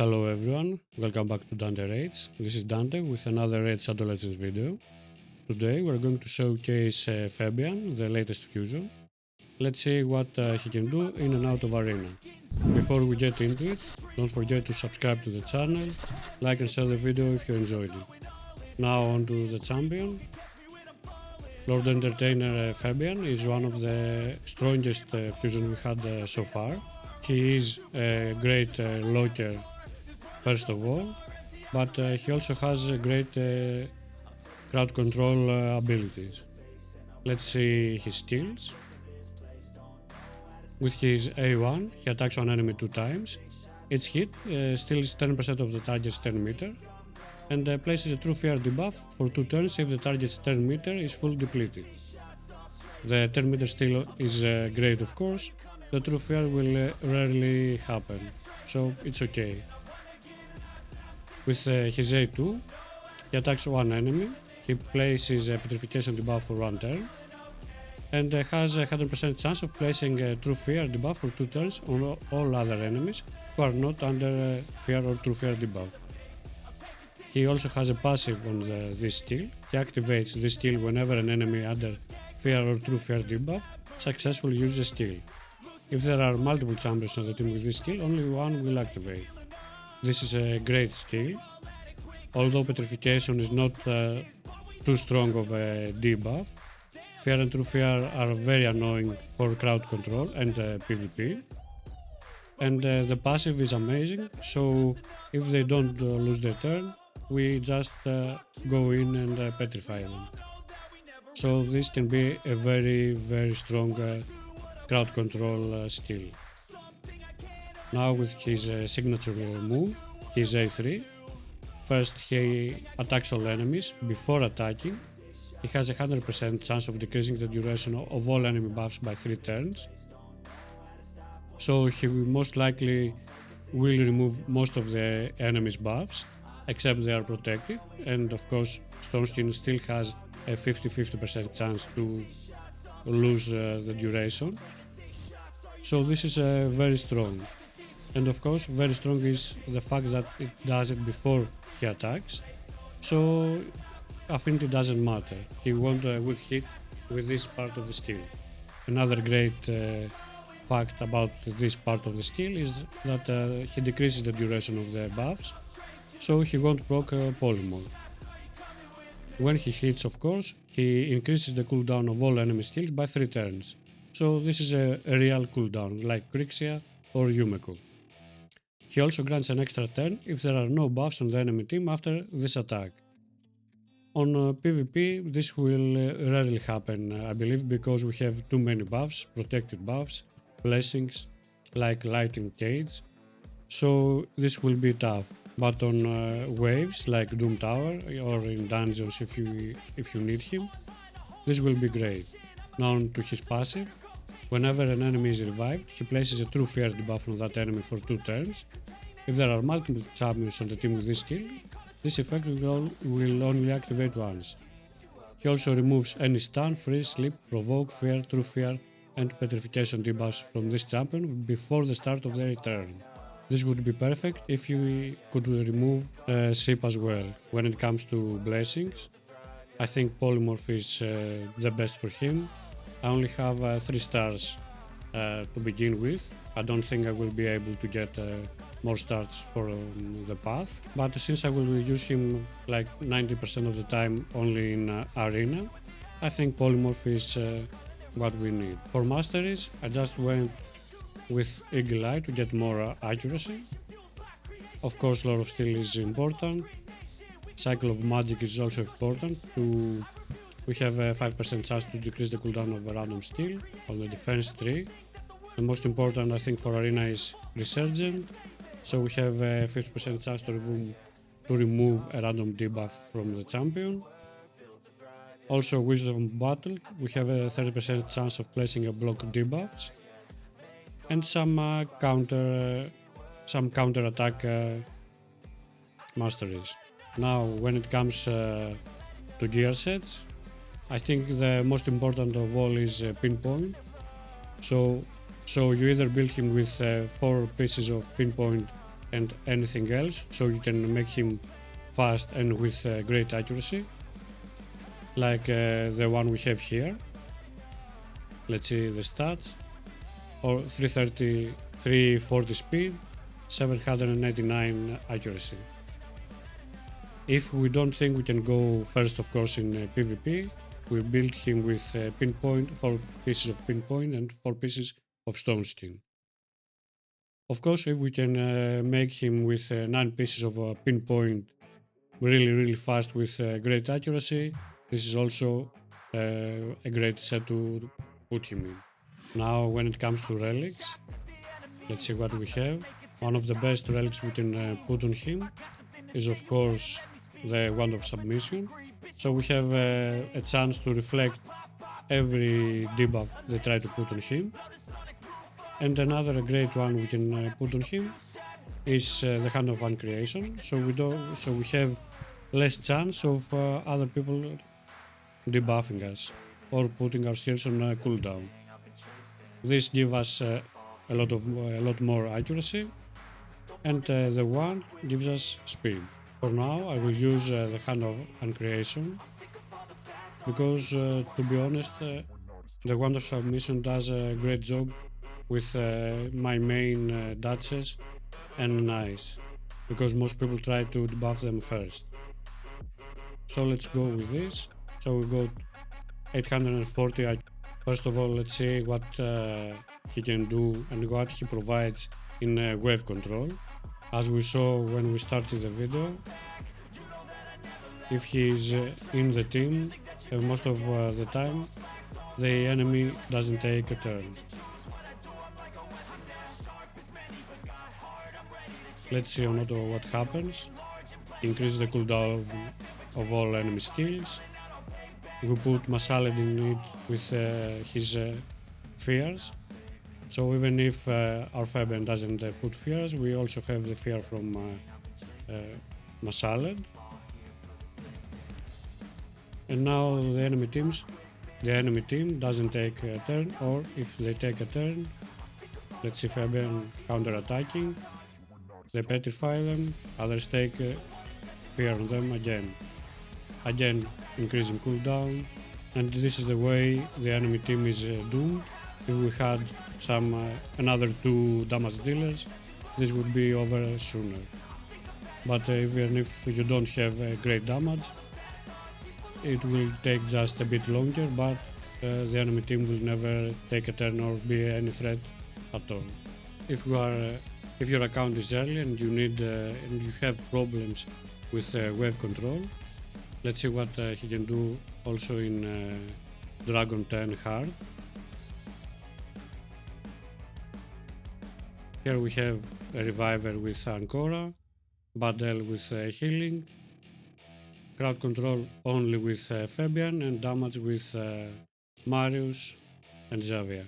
Hello everyone, welcome back to Dante Raids. This is Dante with another Raid Shadow Legends video. Today we're going to showcase Fabian, the latest fusion. Let's see what he can do in and out of arena. Before we get into it, don't forget to subscribe to the channel, like and share the video if you enjoyed it. Now on to the champion. Lord Entertainer Fabian is one of the strongest fusions we had so far. He is a great locker first of all, but he also has great crowd control abilities. Let's see his skills. With his A1, he attacks one enemy 2 times. Each hit steals 10% of the target's turn meter and places a true fear debuff for 2 turns if the target's turn meter is fully depleted. The turn meter steal is great, of course. The true fear will rarely happen, so it's okay. With his A2, he attacks one enemy, he places a petrification debuff for 1 turn, and has a 100% chance of placing a true fear debuff for 2 turns on all other enemies who are not under fear or true fear debuff. He also has a passive on this skill. He activates this skill whenever an enemy under fear or true fear debuff successfully uses a skill. If there are multiple champions on the team with this skill, only one will activate. This is a great skill, although petrification is not too strong of a debuff. Fear and true fear are very annoying for crowd control and PvP. And the passive is amazing, so if they don't lose their turn, we just go in and petrify them. So this can be a very strong crowd control skill. Now with his signature move, his A3, first he attacks all enemies before attacking. He has a 100% chance of decreasing the duration of all enemy buffs by 3 turns. So he most likely will remove most of the enemy's buffs, except they are protected, and of course Stoneskin still has a 50% chance to lose the duration. So this is very strong. And of course, very strong is the fact that it does it before he attacks, so affinity doesn't matter. He won't weak hit with this part of the skill. Another great fact about this part of the skill is that he decreases the duration of the buffs, so he won't proc polymorph. When he hits, of course, he increases the cooldown of all enemy skills by 3 turns. So this is a real cooldown, like Crixia or Yumeko. He also grants an extra turn if there are no buffs on the enemy team after this attack. On PvP this will rarely happen, I believe, because we have too many buffs, protected buffs, blessings like Lightning Cage, so this will be tough. But on waves like Doom Tower or in dungeons if you need him, this will be great. Now on to his passive. Whenever an enemy is revived, he places a true fear debuff on that enemy for 2 turns. If there are multiple champions on the team with this skill, this effect will only activate once. He also removes any stun, freeze, sleep, provoke, fear, true fear and petrification debuffs from this champion before the start of their turn. This would be perfect if you could remove Sip as well. When it comes to blessings, I think Polymorph is the best for him. I only have 3 stars to begin with. I don't think I will be able to get more stars for the path, but since I will use him like 90% of the time only in arena, I think Polymorph is what we need. For masteries, I just went with Eagle Eye to get more accuracy. Of course, Lore of Steel is important. Cycle of Magic is also important. We have a 5% chance to decrease the cooldown of a random skill on the defense tree. The most important, I think, for arena is Resurgent, so we have a 50% chance to remove a random debuff from the champion. Also, Wisdom Battle, we have a 30% chance of placing a block debuffs and some counter attack masteries. Now, when it comes to gear sets, I think the most important of all is Pinpoint. So you either build him with 4 pieces of Pinpoint and anything else, so you can make him fast and with great accuracy, like the one we have here. Let's see the stats. Or 330, 340 speed, 789 accuracy. If we don't think we can go first, of course, in PvP, we build him with pinpoint, 4 pieces of pinpoint and 4 pieces of stone skin. Of course, if we can make him with 9 pieces of pinpoint really fast with great accuracy, this is also a great set to put him in. Now, when it comes to relics, let's see what we have. One of the best relics we can put on him is, of course, the Wand of Submission. So we have a chance to reflect every debuff they try to put on him. And another great one we can put on him is the Hand of Uncreation. So we have less chance of other people debuffing us or putting our skills on cooldown. This gives us a lot more accuracy, and the one gives us speed. For now, I will use the Hand of Uncreation because, to be honest, the Wand of Submission does a great job with my main Duchess and Nice, because most people try to debuff them first. So let's go with this. So we got 840 accuracy. First of all, let's see what he can do and what he provides in wave control. As we saw when we started the video, if he is in the team, most of the time the enemy doesn't take a turn. Let's see on auto what happens. Increase the cooldown of all enemy skills. We put Masaled in it with his fears. So even if our Fabian doesn't put fears, we also have the fear from Masaled. And now the enemy team doesn't take a turn, or if they take a turn, let's see Fabian counter-attacking, they petrify them, others take fear on them again. Again, increasing cooldown, and this is the way the enemy team is doomed. If we had another 2 damage dealers, this would be over sooner. But even if you don't have great damage, it will take just a bit longer, but the enemy team will never take a turn or be any threat at all. If your account is early and you have problems with wave control, let's see what he can do also in Dragon 10 Hard. Here we have a Reviver with Ancora, Battle with healing, crowd control only with Fabian, and damage with Marius and Xavier.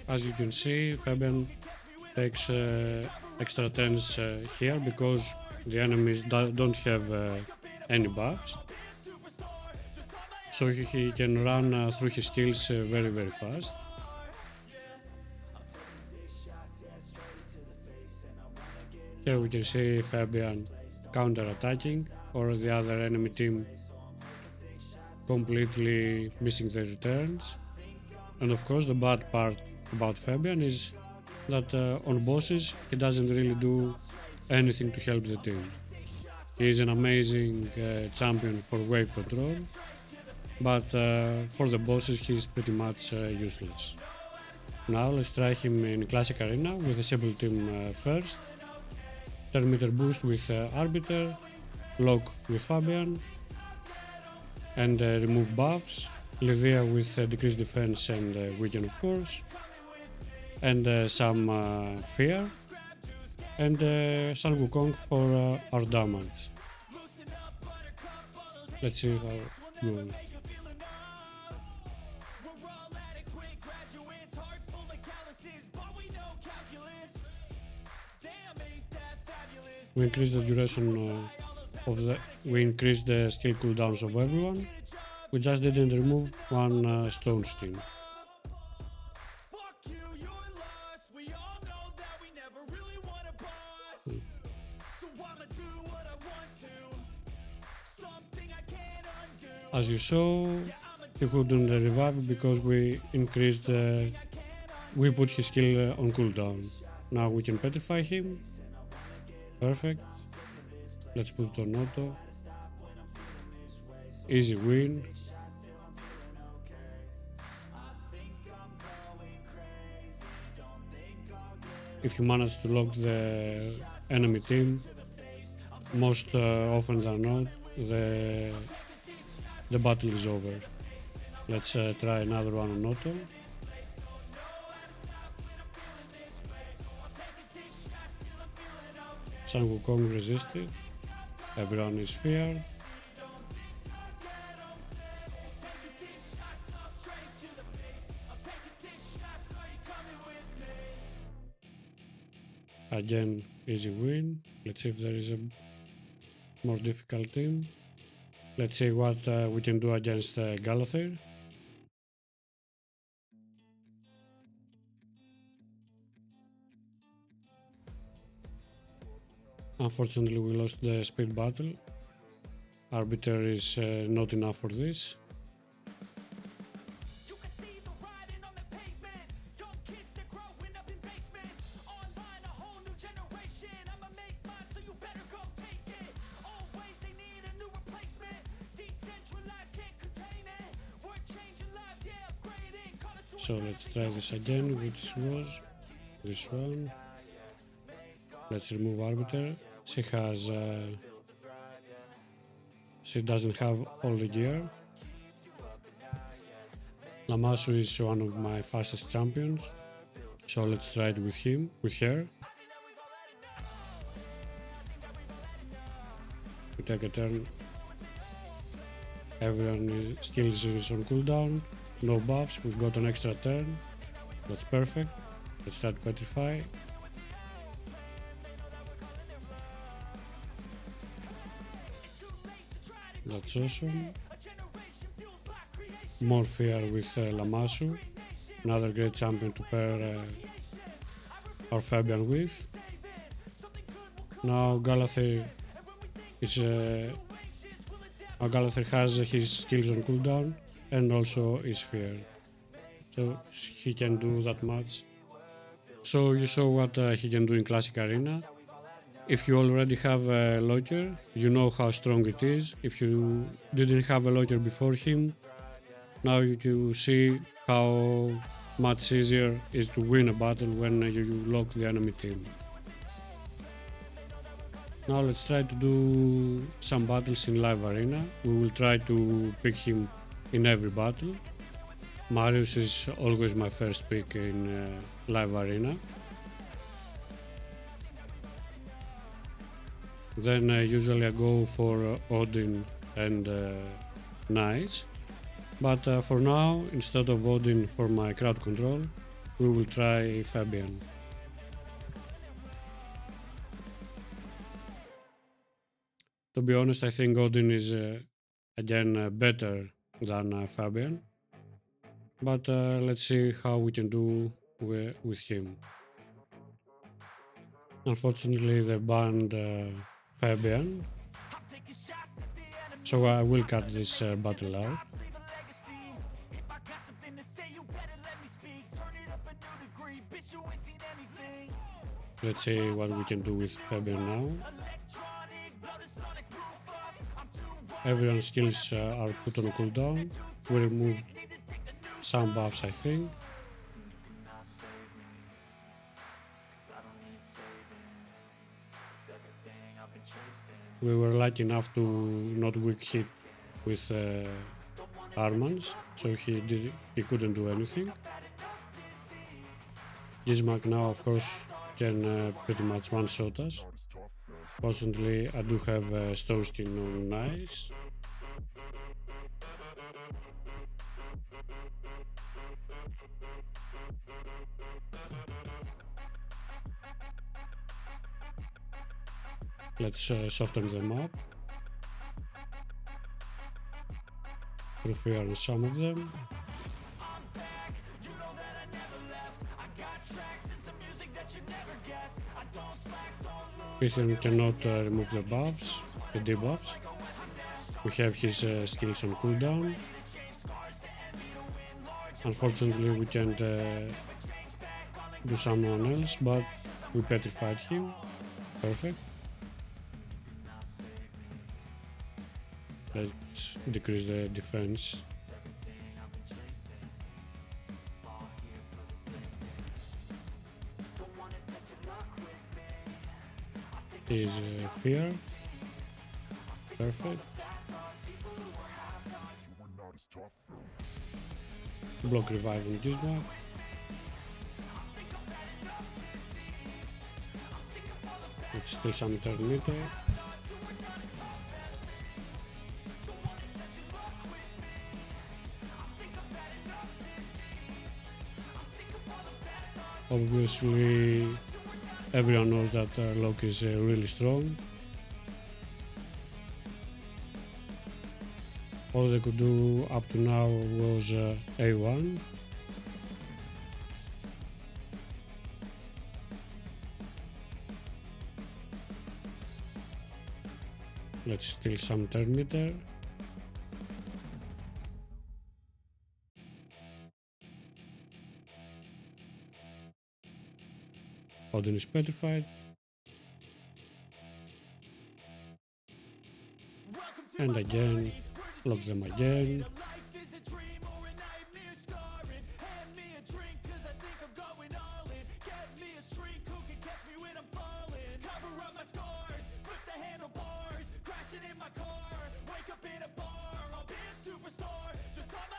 As you can see, Fabian takes extra turns here because the enemies don't have any buffs, so he can run through his skills very fast. Here we can see Fabian counter-attacking, or the other enemy team completely missing their returns. And of course the bad part about Fabian is that on bosses he doesn't really do anything to help the team. He is an amazing champion for wave control, but for the bosses he is pretty much useless. Now let's try him in Classic Arena with a simple team first. 10 meter boost with Arbiter, lock with Fabian, and remove buffs. Lydia with decreased defense and weaken, of course, and some fear, and Sun Wukong for our damage. Let's see how it goes. We increase the duration we increase the skill cooldowns of everyone. We just didn't remove one stone sting. As you saw, he couldn't revive because we increased we put his skill on cooldown. Now we can petrify him. Perfect. Let's put it on auto. Easy win. If you manage to lock the enemy team, most often than not, the battle is over. Let's try another one on auto. Sun Wukong resisted. Everyone is feared. Again, easy win. Let's see if there is a more difficult team. Let's see what we can do against Galathir. Unfortunately, we lost the speed battle. Arbiter is not enough for this. So let's try this again, which was this one. Let's remove Arbiter. She doesn't have all the gear. Lamassu is one of my fastest champions, so let's try it with her. We take a turn. Everyone still is on cooldown. No buffs, we've got an extra turn. That's perfect. Let's try to petrify. That's awesome. More fear with Lamassu. Another great champion to pair our Fabian with. Now Galathir has his skills on cooldown and also is feared, so he can do that much. So you saw what he can do in Classic Arena. If you already have a locker, you know how strong it is. If you didn't have a locker before him, now you see how much easier it is to win a battle when you lock the enemy team. Now let's try to do some battles in live arena. We will try to pick him in every battle. Marius is always my first pick in live arena. Then usually I go for Odin and Nice. But for now, instead of Odin for my crowd control, we will try Fabian. To be honest, I think Odin is again better than Fabian. But let's see how we can do with him. Unfortunately, they banned Fabian, so I will cut this battle out. Let's see what we can do with Fabian now. Everyone's skills are put on cooldown. We removed some buffs, I think. We were lucky enough to not weak hit with Armans, so he couldn't do anything. Gizmak now, of course, can pretty much one-shot us. Fortunately, I do have stone skin on Nice. Let's soften them up. true fear on some of them. Fabian cannot remove the buffs, the debuffs. We have his skills on cooldown. Unfortunately, we can't do someone else, but we petrified him. Perfect. Let's decrease the defense. Is fear. Perfect. Block revive on this one. It's still some turn meter. Obviously, everyone knows that Loki is really strong. All they could do up to now was A1. Let's steal some turn meter. Odin is petrified. And again, lock them again.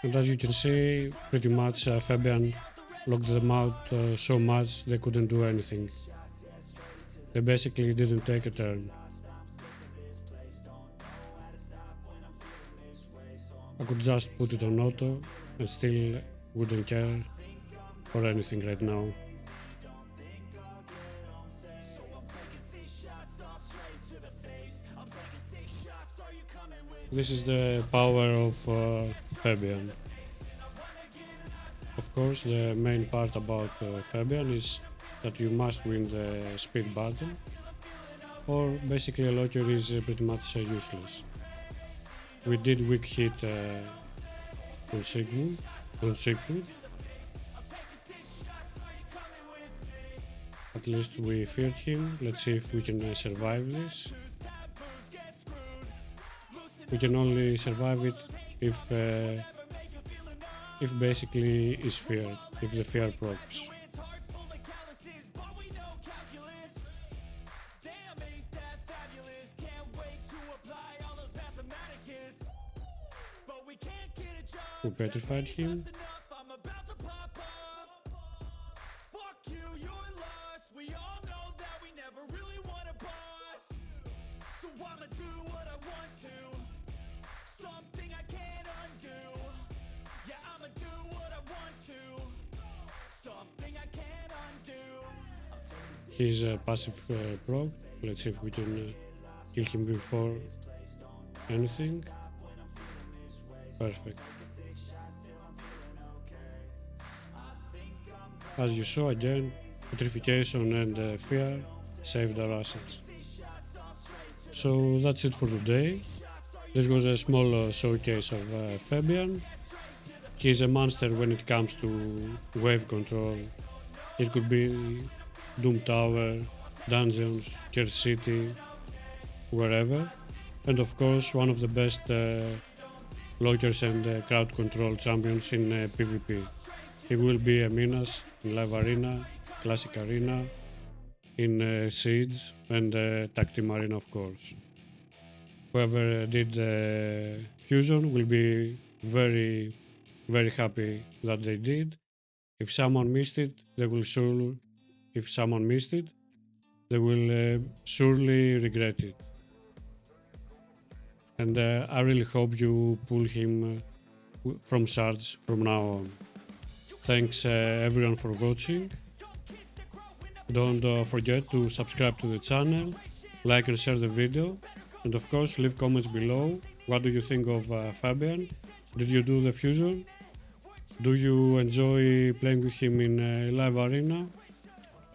And as you can see, pretty much Fabian locked them out so much they couldn't do anything. They basically didn't take a turn. I could just put it on auto and still wouldn't care for anything right now. This is the power of Fabian. Of course, the main part about Fabian is that you must win the speed battle, or basically a locker is pretty much useless. We did weak hit on Sigmund. At least we feared him. Let's see if we can survive this. We can only survive it if basically is feared, if the fear procs. We petrified him. He's a passive proc. Let's see if we can kill him before anything. Perfect. As you saw again, petrification and fear saved our assets. So that's it for today. This was a small showcase of Fabian. He's a monster when it comes to wave control. It could be Doom Tower, Dungeons, Curse City, wherever. And of course one of the best lockers and crowd control champions in PvP. He will be a menace in Live Arena, Classic Arena, in Siege and Tag Team Arena of course. Whoever did the fusion will be very happy that they did. If someone missed it, they will surely regret it. And I really hope you pull him from shards from now on. Thanks everyone for watching. Don't forget to subscribe to the channel, like and share the video, and of course leave comments below. What do you think of Fabian? Did you do the fusion? Do you enjoy playing with him in live arena?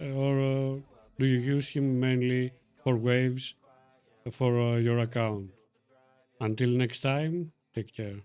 Or do you use him mainly for waves for your account? Until next time, take care.